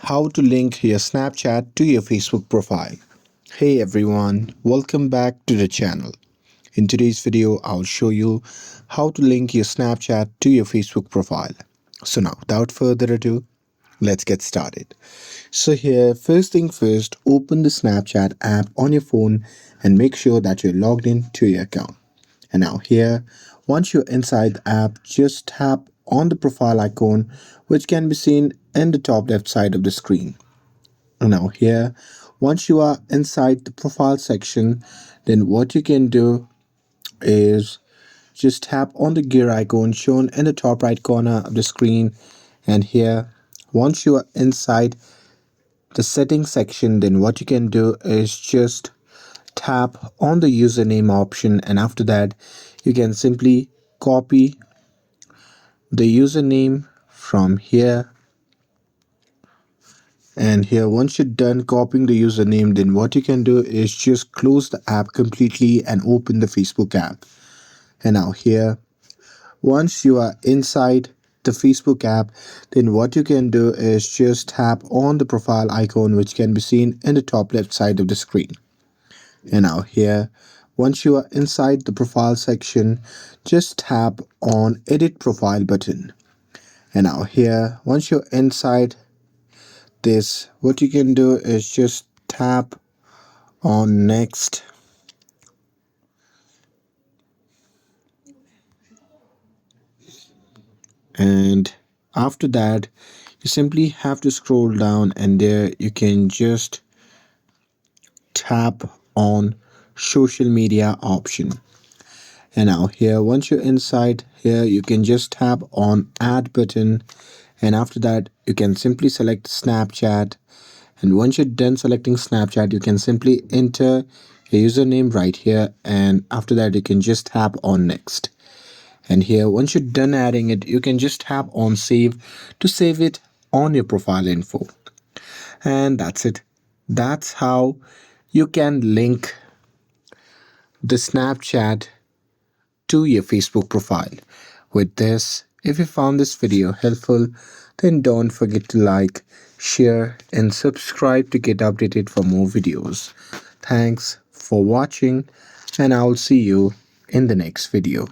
How to link your Snapchat to your Facebook profile. Hey everyone, welcome back to the channel. In today's video, I'll show you how to link your Snapchat to your Facebook profile. So now, without further ado, let's get started. So here, first thing first, open the Snapchat app on your phone and make sure that you're logged in to your account. And now here, once you're inside the app, just tap on the profile icon, which can be seen in the top left side of the screen. And now here, once you are inside the profile section, then what you can do is just tap on the gear icon shown in the top right corner of the screen. And here, once you are inside the settings section, then what you can do is just tap on the username option, and after that you can simply copy the username from here. And here, once you're done copying the username, then what you can do is just close the app completely and open the Facebook app. And now here, once you are inside the Facebook app, then what you can do is just tap on the profile icon, which can be seen in the top left side of the screen. And now here, once you are inside the profile section, just tap on edit profile button. And now here, once you're inside this, what you can do is just tap on next. And after that, you simply have to scroll down, and there you can just tap on social media option. And now here, once you're inside here, you can just tap on add button, and after that you can simply select Snapchat. And once you're done selecting Snapchat, you can simply enter your username right here, and after that you can just tap on next. And here, once you're done adding it, you can just tap on save to save it on your profile info. And that's it. That's how you can link the Snapchat to your Facebook profile. With this, if you found this video helpful, then don't forget to like, share and subscribe to get updated for more videos. Thanks for watching, and I'll see you in the next video.